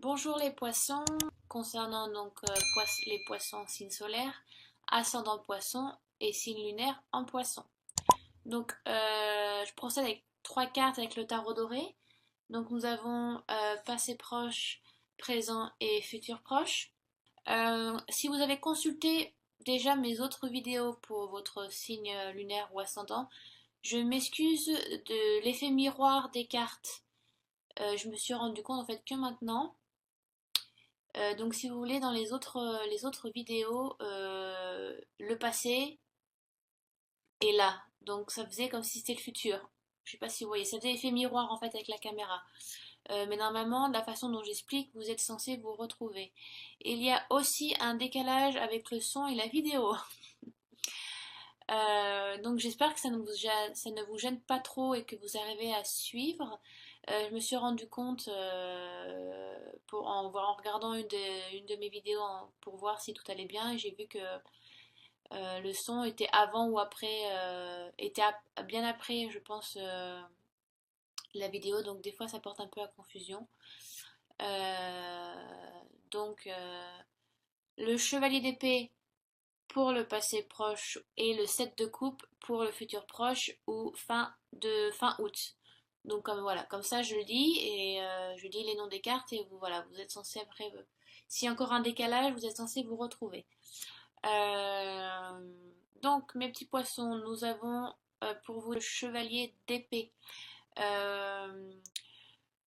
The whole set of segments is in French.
Bonjour les poissons, concernant les poissons signe solaire, ascendant poisson et signe lunaire en poisson. Je procède avec trois cartes avec le tarot doré. Donc nous avons passé proche, présent et futur proche. Si vous avez consulté déjà mes autres vidéos pour votre signe lunaire ou ascendant, je m'excuse de l'effet miroir des cartes. Je me suis rendu compte en fait que maintenant. Donc si vous voulez, dans les autres vidéos, le passé est là. Donc ça faisait comme si c'était le futur. Je sais pas si vous voyez, ça faisait effet miroir en fait avec la caméra. Mais normalement, de la façon dont j'explique, vous êtes censé vous retrouver. Il y a aussi un décalage avec le son et la vidéo. Donc j'espère que ça ne vous gêne pas trop et que vous arrivez à suivre. Je me suis rendu compte en regardant une de mes vidéos pour voir si tout allait bien et j'ai vu que le son était avant ou après, bien après, je pense, la vidéo. Donc des fois ça porte un peu à confusion. Donc le chevalier d'épée pour le passé proche et le 7 de coupe pour le futur proche ou fin août. Donc comme ça je le dis et je dis les noms des cartes et vous êtes censé après, s'il y a encore un décalage, vous êtes censé vous retrouver. Euh, donc mes petits poissons, nous avons pour vous le chevalier d'épée. Euh,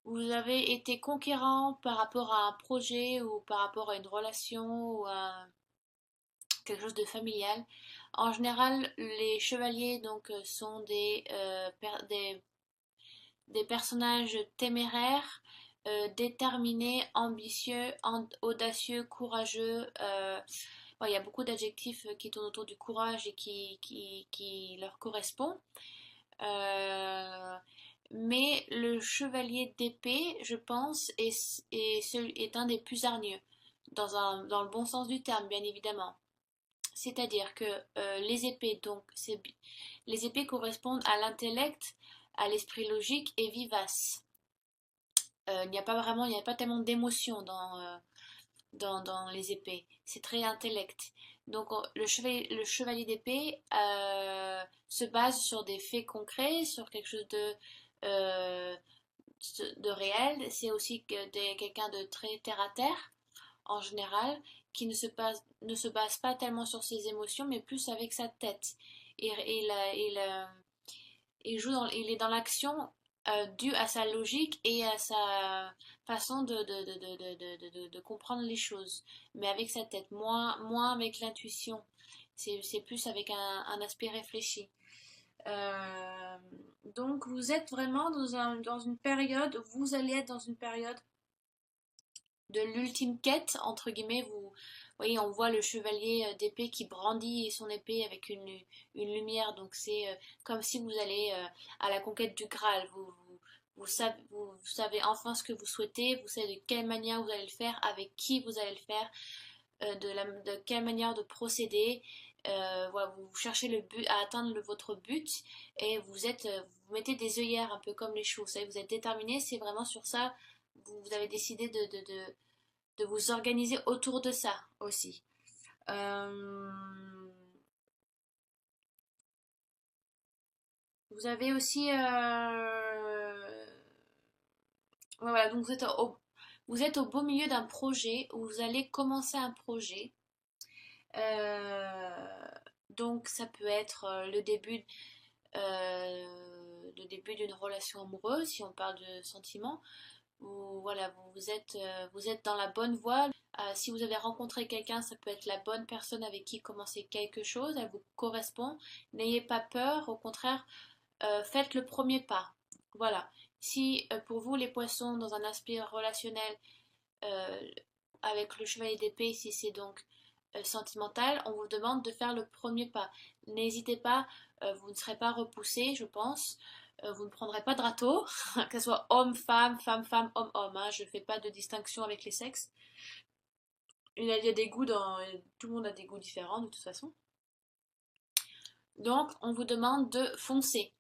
vous avez été conquérant par rapport à un projet ou par rapport à une relation ou à quelque chose de familial. En général, les chevaliers sont des personnages téméraires, déterminés, ambitieux, audacieux, courageux. Il y a beaucoup d'adjectifs qui tournent autour du courage et qui leur correspondent. Euh, mais le chevalier d'épée, je pense, est un des plus hargneux, dans le bon sens du terme, bien évidemment. C'est-à-dire que les épées correspondent à l'intellect, à l'esprit logique et vivace. Il n'y a pas tellement d'émotion dans les épées. C'est très intellect. Donc le chevalier d'épée se base sur des faits concrets, sur quelque chose euh, de réel. C'est aussi quelqu'un de très terre à terre en général, qui ne se base pas tellement sur ses émotions, mais plus avec sa tête. Il est dans l'action due à sa logique et à sa façon de comprendre les choses, mais avec sa tête, moins avec l'intuition. C'est plus avec un aspect réfléchi. Euh, donc vous êtes vraiment dans une période, vous allez être dans une période de l'ultime quête, entre guillemets, vous voyez, on voit le chevalier d'épée qui brandit son épée avec une lumière, donc c'est comme si vous allez à la conquête du Graal, vous savez enfin ce que vous souhaitez, vous savez de quelle manière vous allez le faire, avec qui vous allez le faire, de quelle manière de procéder, vous cherchez le but, à atteindre votre but, et vous mettez des œillères un peu comme les chevaux, vous savez, vous êtes déterminé, c'est vraiment sur ça, vous avez décidé de vous organiser autour de ça aussi. Euh, Vous avez aussi... voilà, donc vous êtes au beau milieu d'un projet où vous allez commencer un projet. Euh, donc ça peut être le début d'une relation amoureuse, si on parle de sentiments. Vous êtes dans la bonne voie. Si vous avez rencontré quelqu'un, ça peut être la bonne personne avec qui commencer quelque chose, elle vous correspond. N'ayez pas peur, au contraire, faites le premier pas. Voilà. Si pour vous, les poissons, dans un aspect relationnel, euh, avec le chevalier d'épée, si c'est donc sentimental, on vous demande de faire le premier pas. N'hésitez pas, vous ne serez pas repoussé, je pense. Vous ne prendrez pas de râteau, que ce soit homme-femme, femme-femme, homme-homme. Hein, je ne fais pas de distinction avec les sexes. Il y a des goûts tout le monde a des goûts différents de toute façon. Donc, on vous demande de foncer.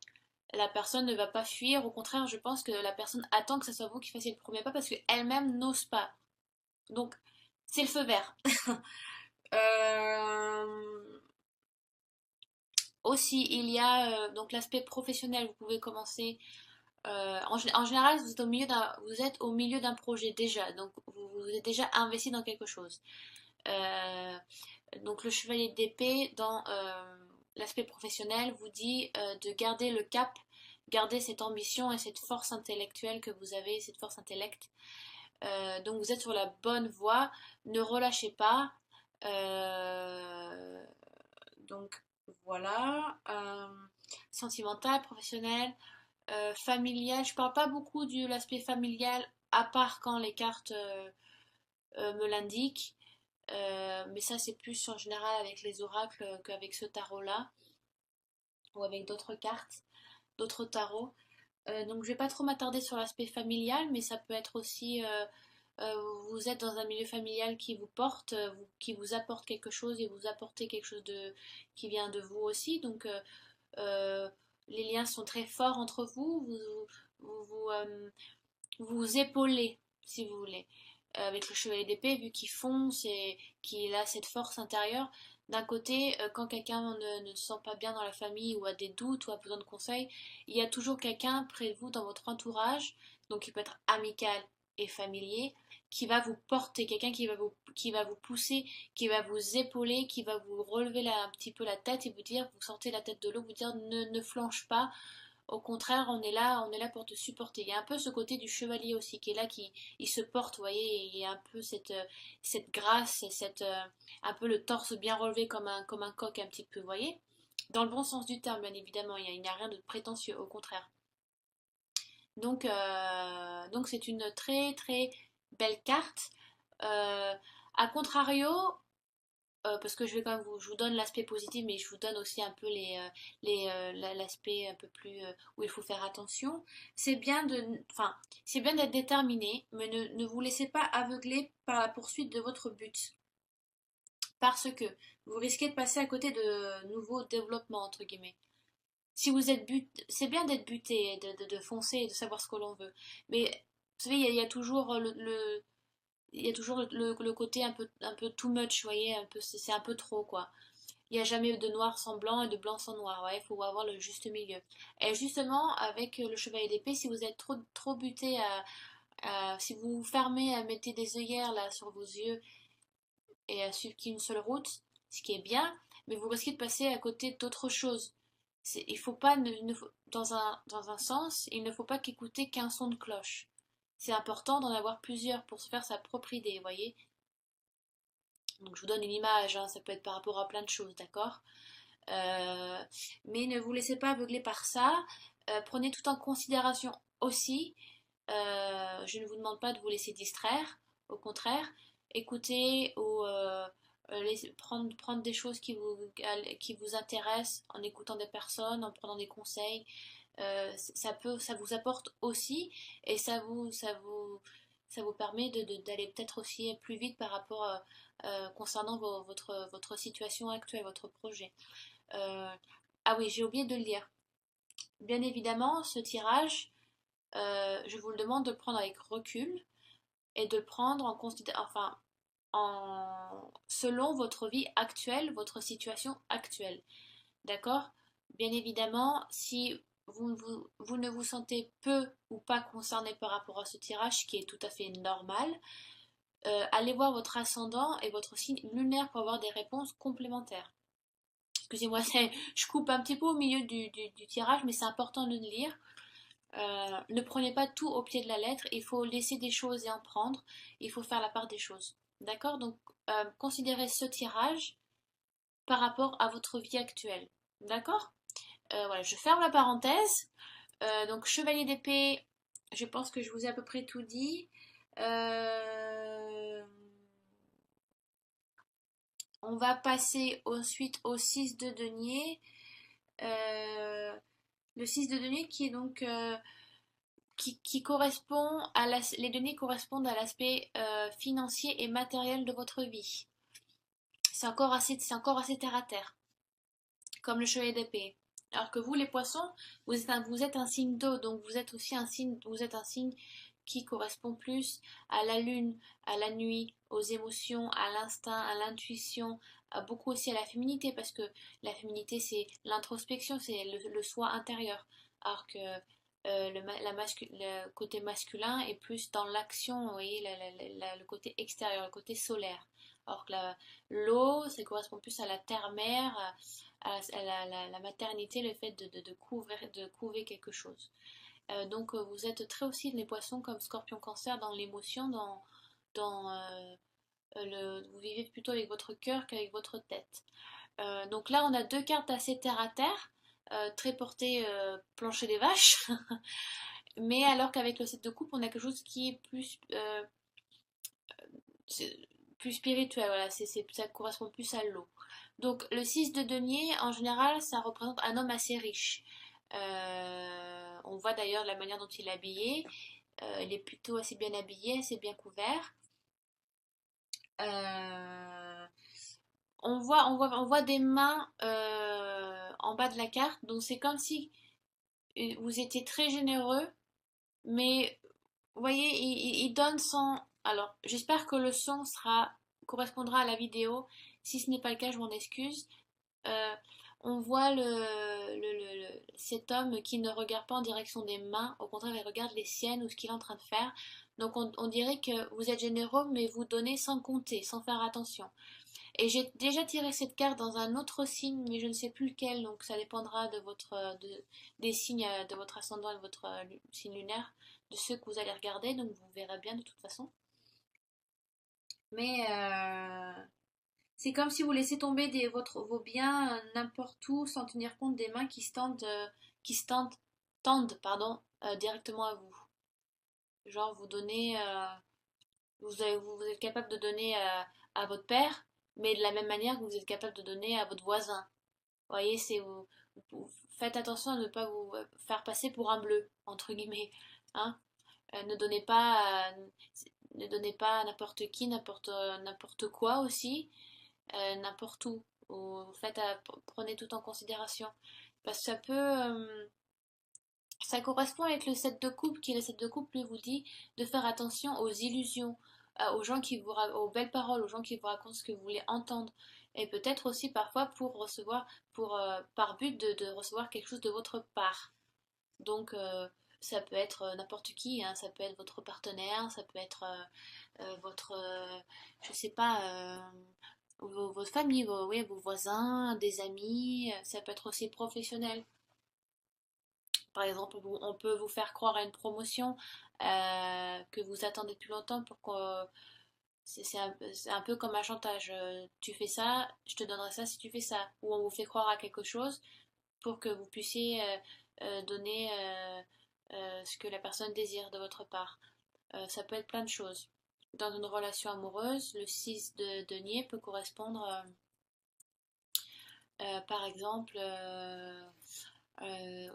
La personne ne va pas fuir, au contraire, je pense que la personne attend que ce soit vous qui fassiez le premier pas parce qu'elle-même n'ose pas. Donc, c'est le feu vert. Euh, Aussi, il y a donc l'aspect professionnel. Vous pouvez commencer. En général, vous êtes au milieu d'un projet déjà, donc vous êtes déjà investi dans quelque chose. Euh, donc le chevalier d'épée dans l'aspect professionnel vous dit de garder le cap, garder cette ambition et cette force intellectuelle que vous avez, cette force intellect. Donc vous êtes sur la bonne voie, ne relâchez pas. Euh, donc voilà. Sentimental, professionnel, familial. Je parle pas beaucoup de l'aspect familial, à part quand les cartes me l'indiquent. Mais ça, c'est plus en général avec les oracles qu'avec ce tarot-là, ou avec d'autres cartes, d'autres tarots. Donc, je vais pas trop m'attarder sur l'aspect familial, mais ça peut être aussi, vous êtes dans un milieu familial qui vous porte, qui vous apporte quelque chose et vous apportez quelque chose qui vient de vous aussi. Donc, euh, les liens sont très forts entre vous, vous épaulez, si vous voulez. Avec le chevalier d'épée, vu qu'il fonce et qu'il a cette force intérieure, d'un côté, quand quelqu'un ne se sent pas bien dans la famille ou a des doutes ou a besoin de conseils, il y a toujours quelqu'un près de vous dans votre entourage, donc il peut être amical et familier, qui va vous porter, quelqu'un qui va vous pousser, qui va vous épauler, qui va vous relever un petit peu la tête et vous dire, vous sortez la tête de l'eau, vous dire ne flanche pas, au contraire, on est là pour te supporter. Il y a un peu ce côté du chevalier aussi qui est là, qui il se porte, vous voyez, et il y a un peu cette grâce, un peu le torse bien relevé comme un coq un petit peu, vous voyez. Dans le bon sens du terme, bien évidemment, il n'y a rien de prétentieux, au contraire. Donc c'est une très très belle carte. Euh, à contrario, parce que je vais quand même je vous donne l'aspect positif, mais je vous donne aussi un peu l'aspect un peu plus où il faut faire attention. C'est bien enfin, c'est bien d'être déterminé, mais ne vous laissez pas aveugler par la poursuite de votre but, parce que vous risquez de passer à côté de nouveaux développements entre guillemets. Si vous êtes c'est bien d'être buté, de foncer et de savoir ce que l'on veut, mais vous savez, il y a toujours il y a toujours le côté un peu too much, vous voyez, un peu, c'est un peu trop, quoi. Il n'y a jamais de noir sans blanc et de blanc sans noir. Ouais, il faut avoir le juste milieu. Et justement, avec le chevalier d'épée, si vous êtes trop buté si vous vous fermez à mettre des œillères là sur vos yeux et à suivre qu'une seule route, ce qui est bien, mais vous risquez de passer à côté d'autres choses. Il faut pas, dans un sens, il ne faut pas qu'écouter qu'un son de cloche. C'est important d'en avoir plusieurs pour se faire sa propre idée, vous voyez. Donc je vous donne une image, hein, ça peut être par rapport à plein de choses, d'accord. Euh, mais ne vous laissez pas aveugler par ça. Prenez tout en considération aussi. Je ne vous demande pas de vous laisser distraire. Au contraire, écoutez ou prendre des choses qui vous intéressent en écoutant des personnes, en prenant des conseils. Ça vous apporte aussi et ça vous permet d'aller peut-être aussi plus vite par rapport concernant votre situation actuelle, votre projet. Euh, ah oui, j'ai oublié de le lire. Bien évidemment, ce tirage, je vous le demande de le prendre avec recul et de le prendre en considération, enfin, selon votre vie actuelle, votre situation actuelle. D'accord? Bien évidemment, si vous ne vous sentez peu ou pas concerné par rapport à ce tirage, ce qui est tout à fait normal, allez voir votre ascendant et votre signe lunaire pour avoir des réponses complémentaires. Excusez-moi, je coupe un petit peu au milieu du tirage, mais c'est important de le lire. Ne prenez pas tout au pied de la lettre, il faut laisser des choses et en prendre, il faut faire la part des choses. D'accord? Donc, considérez ce tirage par rapport à votre vie actuelle. D'accord? Voilà, je ferme la parenthèse. Donc, chevalier d'épée, je pense que je vous ai à peu près tout dit. Euh, on va passer ensuite au 6 de denier. Euh, le 6 de denier qui est donc qui correspond les données correspondent à l'aspect financier et matériel de votre vie. C'est encore assez terre à terre, comme le chevalier d'épée. Alors que vous, les poissons, vous êtes un signe d'eau, donc vous êtes aussi vous êtes un signe qui correspond plus à la lune, à la nuit, aux émotions, à l'instinct, à l'intuition, beaucoup aussi à la féminité, parce que la féminité c'est l'introspection, c'est le soi intérieur, alors que le côté masculin est plus dans l'action, vous voyez, le côté extérieur, le côté solaire. Alors que l'eau, ça correspond plus à la terre-mère, à la maternité, le fait de couver quelque chose. Donc vous êtes très aussi les poissons comme Scorpion Cancer dans l'émotion, vous vivez plutôt avec votre cœur qu'avec votre tête. Donc là on a deux cartes assez terre à terre, très portées plancher des vaches, mais alors qu'avec le 7 de coupe on a quelque chose qui est plus spirituel, voilà, ça correspond plus à l'eau. Donc le 6 de denier, en général, ça représente un homme assez riche. On voit d'ailleurs la manière dont il est habillé. Il est plutôt assez bien habillé, assez bien couvert. Euh, on voit des mains en bas de la carte, donc c'est comme si vous étiez très généreux, mais vous voyez, il donne son. Alors, j'espère que le son correspondra à la vidéo. Si ce n'est pas le cas, je m'en excuse. Euh, on voit cet homme qui ne regarde pas en direction des mains, au contraire, il regarde les siennes ou ce qu'il est en train de faire. Donc, on dirait que vous êtes généreux, mais vous donnez sans compter, sans faire attention. Et j'ai déjà tiré cette carte dans un autre signe, mais je ne sais plus lequel, donc ça dépendra des signes de votre ascendant et de votre signe lunaire, de ceux que vous allez regarder, donc vous verrez bien de toute façon. Mais c'est comme si vous laissez tomber vos biens n'importe où sans tenir compte des mains qui tendent directement à vous. Genre vous donnez, vous êtes capable de donner à votre père, mais de la même manière que vous êtes capable de donner à votre voisin. Vous voyez, vous faites attention à ne pas vous faire passer pour un bleu, entre guillemets. Hein. Ne donnez pas, ne donnez pas à n'importe qui, n'importe quoi aussi, n'importe où. Prenez tout en considération. Parce que ça correspond avec le 7 de coupe, qui le 7 de coupe lui vous dit de faire attention aux illusions, aux gens aux belles paroles, aux gens qui vous racontent ce que vous voulez entendre. Et peut-être aussi parfois par but de recevoir quelque chose de votre part. Donc ça peut être n'importe qui, hein, ça peut être votre partenaire, ça peut être je sais pas, votre famille, oui, vos voisins, des amis, ça peut être aussi professionnel. Par exemple, on peut vous faire croire à une promotion que vous attendez depuis longtemps pour que c'est un peu comme un chantage. Tu fais ça, je te donnerai ça si tu fais ça. Ou on vous fait croire à quelque chose pour que vous puissiez donner ce que la personne désire de votre part. Ça peut être plein de choses. Dans une relation amoureuse, le 6 de denier peut correspondre, par exemple,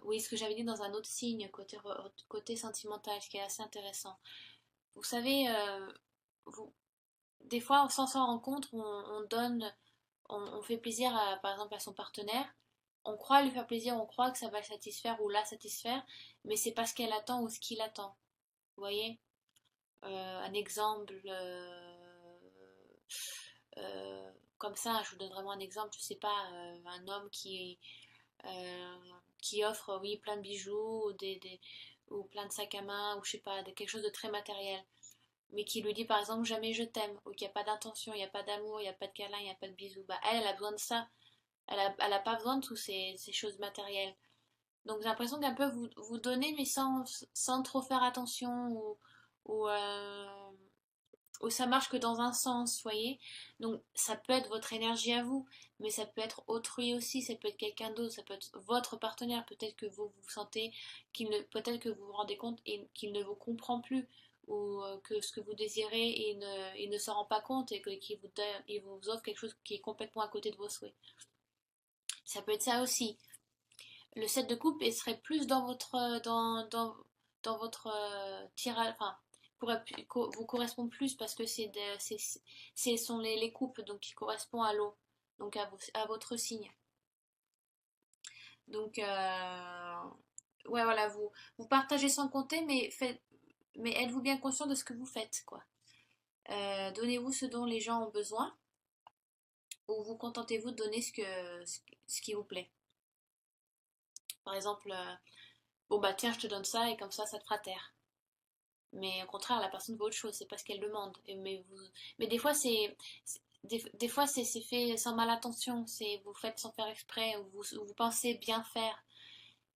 oui, ce que j'avais dit dans un autre signe, côté sentimental, ce qui est assez intéressant. Vous savez, vous, des fois, sans s'en rendre compte, on donne, on fait plaisir, par exemple, à son partenaire. On croit lui faire plaisir, on croit que ça va le satisfaire ou la satisfaire, mais c'est pas ce qu'elle attend ou ce qu'il attend. Vous voyez? Un exemple comme ça, je vous donne vraiment un exemple, je sais pas, un homme euh, qui offre, oui, plein de bijoux ou plein de sacs à main ou je sais pas, quelque chose de très matériel, mais qui lui dit par exemple jamais je t'aime, ou qu'il n'y a pas d'intention, il n'y a pas d'amour, il n'y a pas de câlin, il n'y a pas de bisous, bah elle a besoin de ça, elle a pas besoin de toutes ces choses matérielles. Donc j'ai l'impression qu'un peu vous donnez mais sans trop faire attention ou, euh, ou ça marche que dans un sens, vous voyez. Donc ça peut être votre énergie à vous, mais ça peut être autrui aussi, ça peut être quelqu'un d'autre, ça peut être votre partenaire, peut-être que vous sentez peut-être que vous vous rendez compte qu'il ne vous comprend plus ou que ce que vous désirez, il ne s'en rend pas compte et il vous offre quelque chose qui est complètement à côté de vos souhaits. Ça peut être ça aussi. Le 7 de coupe, il serait plus dans votre tirage, enfin, vous correspond plus parce que ce sont les coupes donc qui correspondent à l'eau, donc à votre signe. Donc, ouais, voilà, vous partagez sans compter, mais mais êtes-vous bien conscient de ce que vous faites, quoi. Donnez-vous ce dont les gens ont besoin, ou vous contentez-vous de donner ce qui vous plaît. Par exemple, bon bah tiens, je te donne ça et comme ça te fera taire. Mais au contraire, la personne veut autre chose, c'est pas ce qu'elle demande. Mais des fois, des fois, c'est fait sans mal intention. C'est vous faites sans faire exprès, ou vous pensez bien faire,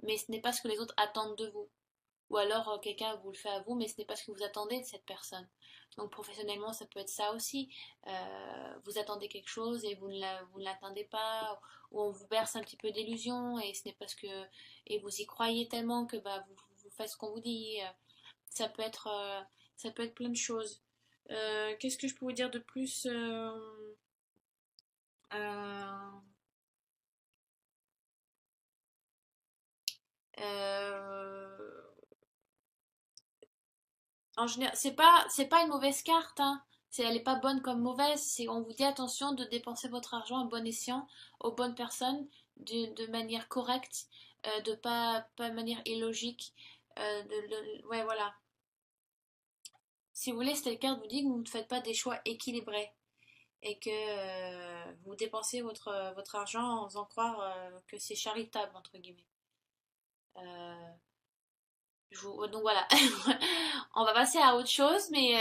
mais ce n'est pas ce que les autres attendent de vous. Ou alors quelqu'un vous le fait à vous, mais ce n'est pas ce que vous attendez de cette personne. Donc professionnellement, ça peut être ça aussi. Vous attendez quelque chose et vous ne l'attendez pas, ou on vous berce un petit peu d'illusions et ce n'est pas ce que et vous y croyez tellement que bah vous faites ce qu'on vous dit. Ça peut être ça peut être plein de choses. Qu'est-ce que je peux vous dire de plus euh, euh, En général, c'est pas une mauvaise carte, hein. Elle est pas bonne comme mauvaise. On vous dit attention de dépenser votre argent à bon escient, aux bonnes personnes, de manière correcte, pas de manière illogique. Ouais, voilà. Si vous voulez, cette carte vous dit que vous ne faites pas des choix équilibrés et que vous dépensez votre argent en faisant croire que c'est charitable, entre guillemets. Euh, donc voilà, on va passer à autre chose, mais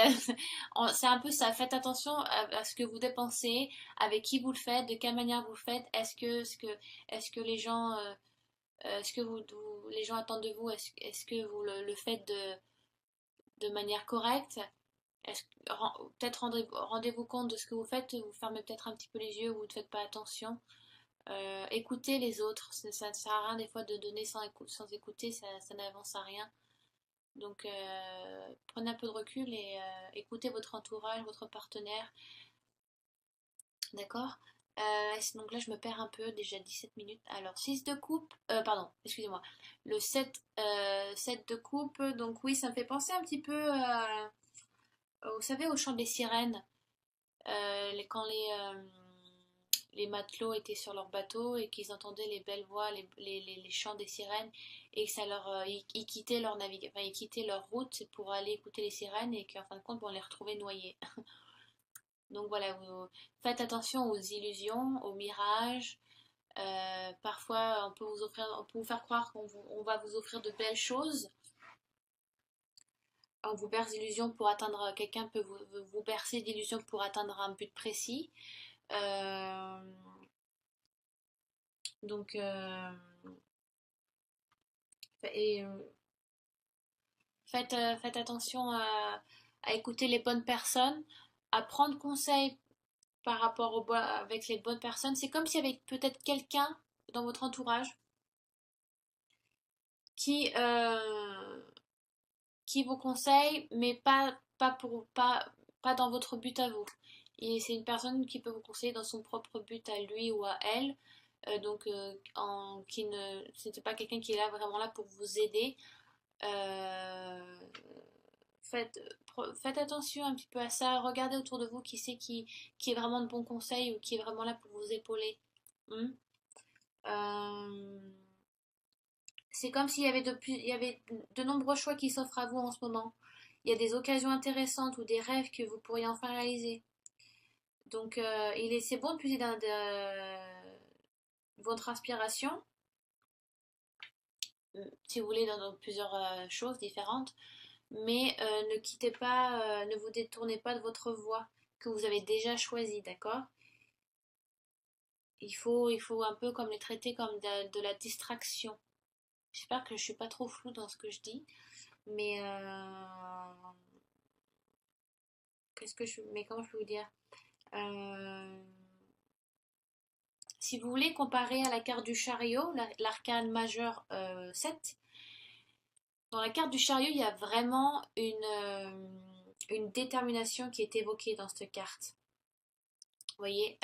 c'est un peu ça. Faites attention à ce que vous dépensez, avec qui vous le faites, de quelle manière vous le faites. Est-ce que les gens, est-ce que les gens attendent de vous, est-ce que vous le faites de manière correcte? Peut-être rendez-vous compte de ce que vous faites, vous fermez peut-être un petit peu les yeux, vous ne faites pas attention. Écoutez les autres, ça ne sert à rien des fois de donner sans écouter, ça n'avance à rien. Donc prenez un peu de recul et écoutez votre entourage, votre partenaire. D'accord. Donc là je me perds un peu, déjà 17 minutes. Alors 6 de coupe, pardon, excusez-moi. Le 7 de coupe, donc oui, ça me fait penser un petit peu, vous savez, au chant des sirènes. Quand les matelots étaient sur leur bateau et qu'ils entendaient les belles voix, les chants des sirènes et que ça ils quittaient leur enfin, ils quittaient leur route pour aller écouter les sirènes et qu'en fin de compte, on les retrouvait noyés. Donc voilà, faites attention aux illusions, aux mirages. Parfois, on peut vous faire croire on va vous offrir de belles choses. On vous berce d'illusions pour atteindre, quelqu'un peut vous bercer d'illusions pour atteindre un but précis. Euh, donc, et faites attention à écouter les bonnes personnes, à prendre conseil par rapport avec les bonnes personnes. C'est comme s'il y avait peut-être quelqu'un dans votre entourage qui, euh, qui vous conseille, mais pas dans votre but à vous. Et c'est une personne qui peut vous conseiller dans son propre but à lui ou à elle. C'était pas quelqu'un qui est là vraiment là pour vous aider. Euh, faites, faites attention un petit peu à ça. Regardez autour de vous qui est vraiment de bons conseils ou qui est vraiment là pour vous épauler. Hmm. Euh, c'est comme s'il y avait il y avait de nombreux choix qui s'offrent à vous en ce moment. Il y a des occasions intéressantes ou des rêves que vous pourriez enfin réaliser. Donc, c'est bon de puiser dans votre inspiration, si vous voulez, dans plusieurs choses différentes. Mais ne quittez pas, ne vous détournez pas de votre voie que vous avez déjà choisie, d'accord? Il faut un peu comme les traiter comme de la distraction. J'espère que je suis pas trop floue dans ce que je dis, mais mais comment je peux vous dire? Euh, Si vous voulez comparer à la carte du chariot, l'arcane majeur 7, dans la carte du chariot, il y a vraiment une détermination qui est évoquée dans cette carte. Vous voyez,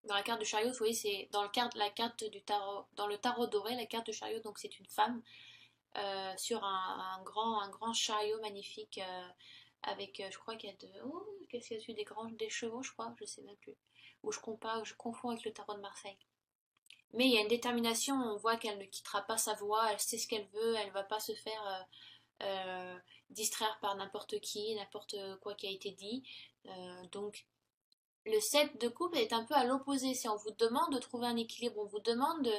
dans la carte du chariot, vous voyez, c'est dans la carte du tarot, dans le tarot doré, la carte du chariot, donc c'est une femme sur un grand chariot magnifique avec, je crois qu'il y a qu'est-ce qu'il y a dessus, des chevaux, je crois, je sais même plus. Ou je confonds avec le tarot de Marseille. Mais il y a une détermination, on voit qu'elle ne quittera pas sa voie, elle sait ce qu'elle veut, elle va pas se faire distraire par n'importe qui, n'importe quoi qui a été dit. Donc le 7 de coupe est un peu à l'opposé. Si on vous demande de trouver un équilibre, on vous demande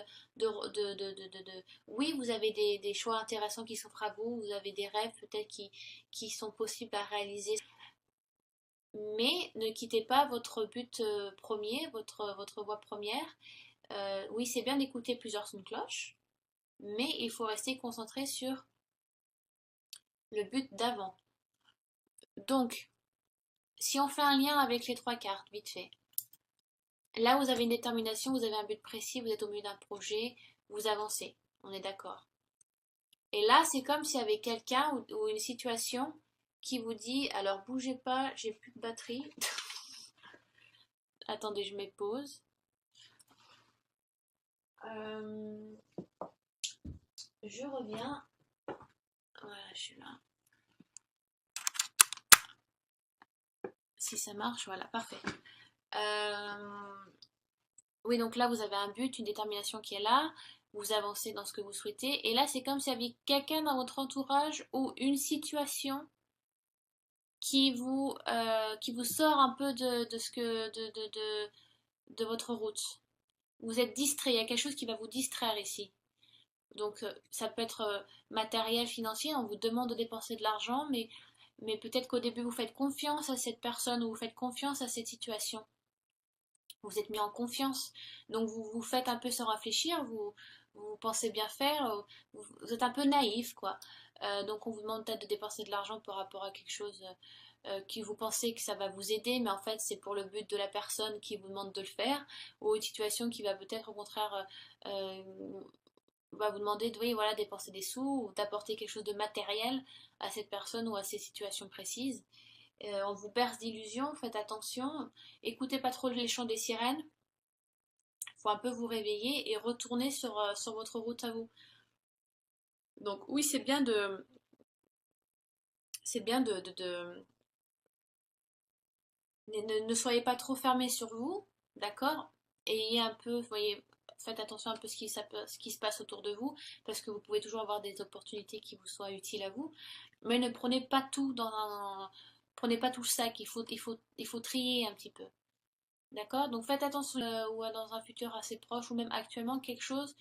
oui, vous avez des choix intéressants qui s'offrent à vous, vous avez des rêves peut-être qui sont possibles à réaliser, mais ne quittez pas votre but premier, votre voie première. Oui, c'est bien d'écouter plusieurs sons de cloche, mais il faut rester concentré sur le but d'avant. Donc, si on fait un lien avec les trois cartes, vite fait. Là, vous avez une détermination, vous avez un but précis, vous êtes au milieu d'un projet, vous avancez. On est d'accord. Et là, c'est comme s'il y avait quelqu'un ou une situation qui vous dit, alors bougez pas, j'ai plus de batterie. Attendez, je mets pause. Je reviens. Voilà, je suis là. Si ça marche, voilà, parfait. Oui, donc là, vous avez un but, une détermination qui est là. Vous avancez dans ce que vous souhaitez. Et là, c'est comme s'il y avait quelqu'un dans votre entourage ou une situation qui vous sort un peu de ce que de votre route. Vous êtes distrait, il y a quelque chose qui va vous distraire ici. Donc ça peut être matériel, financier, on vous demande de dépenser de l'argent, mais peut-être qu'au début vous faites confiance à cette personne ou vous faites confiance à cette situation. Vous êtes mis en confiance, donc vous vous faites un peu sans réfléchir, vous pensez bien faire, vous êtes un peu naïf quoi. Donc on vous demande peut-être de dépenser de l'argent par rapport à quelque chose qui vous pensez que ça va vous aider, mais en fait c'est pour le but de la personne qui vous demande de le faire, ou une situation qui va peut-être au contraire va vous demander de oui, voilà, dépenser des sous ou d'apporter quelque chose de matériel à cette personne ou à ces situations précises. On vous berce d'illusions, faites attention, écoutez pas trop les chants des sirènes, il faut un peu vous réveiller et retourner sur votre route à vous. Donc oui, c'est bien ne soyez pas trop fermés sur vous, d'accord? Ayez un peu, voyez, faites attention un peu ce qui se passe autour de vous, parce que vous pouvez toujours avoir des opportunités qui vous soient utiles à vous, mais ne prenez pas tout prenez pas tout le sac, il faut trier un petit peu. D'accord? Donc faites attention ou dans un futur assez proche ou même actuellement quelque chose,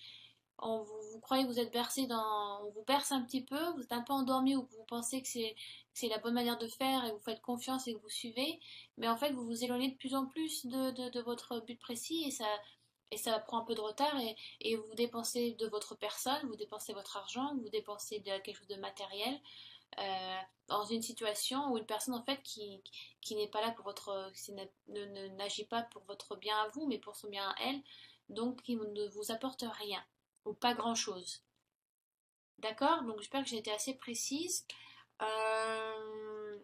vous croyez que vous êtes bercé on vous berce un petit peu, vous êtes un peu endormi ou vous pensez que c'est la bonne manière de faire et vous faites confiance et que vous suivez, mais en fait vous vous éloignez de plus en plus de votre but précis et ça prend un peu de retard et vous dépensez de votre personne, vous dépensez votre argent, vous dépensez de quelque chose de matériel dans une situation où une personne en fait qui n'est pas là pour n'agit pas pour votre bien à vous mais pour son bien à elle, donc qui ne vous apporte rien ou pas grand chose. D'accord? Donc j'espère que j'ai été assez précise. Euh,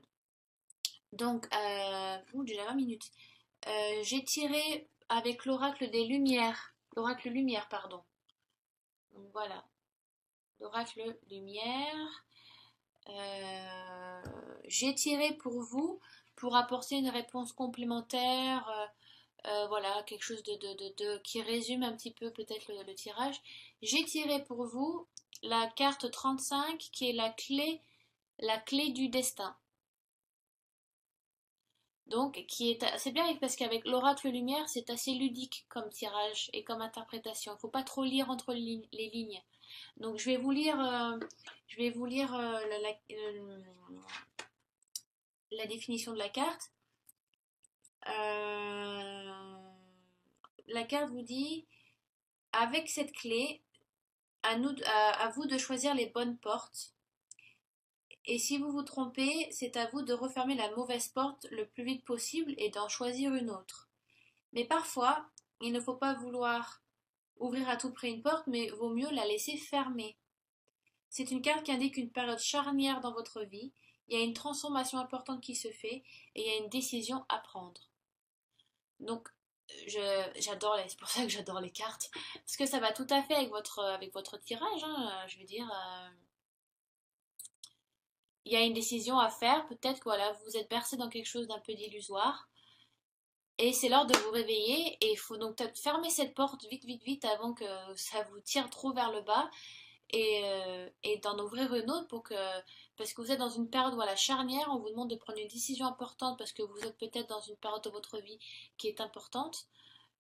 déjà 20 minutes. J'ai tiré avec l'oracle des lumières. L'oracle lumière, pardon. Donc voilà. L'oracle lumière. J'ai tiré pour vous pour apporter une réponse complémentaire. Voilà, quelque chose qui résume un petit peu peut-être le tirage. J'ai tiré pour vous la carte 35 qui est la clé du destin. Donc, c'est bien parce qu'avec l'oracle lumière, c'est assez ludique comme tirage et comme interprétation. Il ne faut pas trop lire entre les lignes. Donc, je vais vous lire la définition de la carte. La carte vous dit, avec cette clé, à vous de choisir les bonnes portes. Et si vous vous trompez, c'est à vous de refermer la mauvaise porte le plus vite possible et d'en choisir une autre. Mais parfois, il ne faut pas vouloir ouvrir à tout prix une porte, mais vaut mieux la laisser fermée. C'est une carte qui indique une période charnière dans votre vie. Il y a une transformation importante qui se fait et il y a une décision à prendre. Donc, j'adore c'est pour ça que j'adore les cartes, parce que ça va tout à fait avec votre tirage, hein, je veux dire. Il y a une décision à faire, peut-être que voilà, vous êtes bercé dans quelque chose d'un peu d'illusoire, et c'est l'heure de vous réveiller, et il faut donc fermer cette porte vite, vite, vite avant que ça vous tire trop vers le bas, et d'en ouvrir une autre parce que vous êtes dans une période voilà, charnière, on vous demande de prendre une décision importante parce que vous êtes peut-être dans une période de votre vie qui est importante,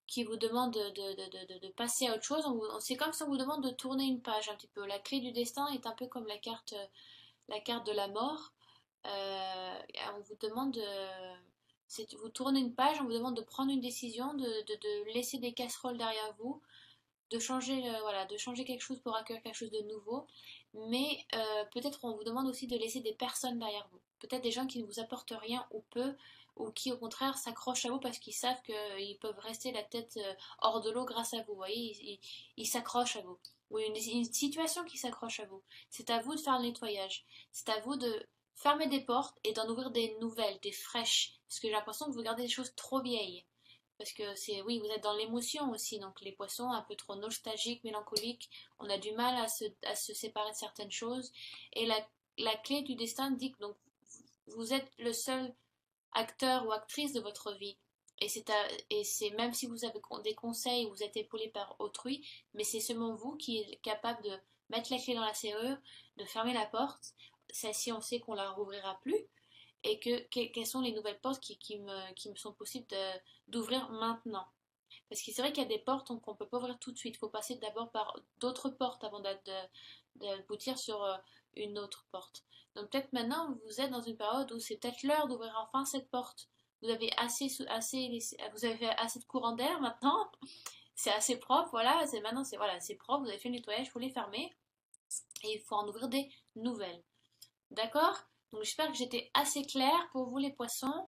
qui vous demande de passer à autre chose. C'est comme si on vous demande de tourner une page un petit peu. La clé du destin est un peu comme la carte de la mort. On vous demande vous tournez une page, on vous demande de prendre une décision, de laisser des casseroles derrière vous, de changer, voilà, de changer quelque chose pour accueillir quelque chose de nouveau. Mais peut-être on vous demande aussi de laisser des personnes derrière vous. Peut-être des gens qui ne vous apportent rien ou peu, ou qui au contraire s'accrochent à vous parce qu'ils savent qu'ils peuvent rester la tête hors de l'eau grâce à vous. Vous voyez, ils s'accrochent à vous. Ou une situation qui s'accroche à vous. C'est à vous de faire le nettoyage. C'est à vous de fermer des portes et d'en ouvrir des nouvelles, des fraîches. Parce que j'ai l'impression que vous gardez des choses trop vieilles. Parce que c'est, oui, vous êtes dans l'émotion aussi, donc les poissons un peu trop nostalgiques, mélancoliques, on a du mal à se séparer de certaines choses. Et la clé du destin dit que donc, vous êtes le seul acteur ou actrice de votre vie. Et c'est même si vous avez des conseils, vous êtes épaulé par autrui, mais c'est seulement vous qui êtes capable de mettre la clé dans la serrure, de fermer la porte. Celle-ci, on sait qu'on la rouvrira plus et quelles sont les nouvelles portes qui me sont possibles d'ouvrir maintenant. Parce que c'est vrai qu'il y a des portes qu'on ne peut pas ouvrir tout de suite. Il faut passer d'abord par d'autres portes avant d'aboutir sur une autre porte. Donc peut-être maintenant, vous êtes dans une période où c'est peut-être l'heure d'ouvrir enfin cette porte. Vous avez vous avez fait assez de courant d'air maintenant. C'est assez propre, voilà. Voilà, c'est propre. Vous avez fait le nettoyage, il faut les fermer. Et il faut en ouvrir des nouvelles. D'accord? Donc j'espère que j'étais assez claire pour vous les poissons.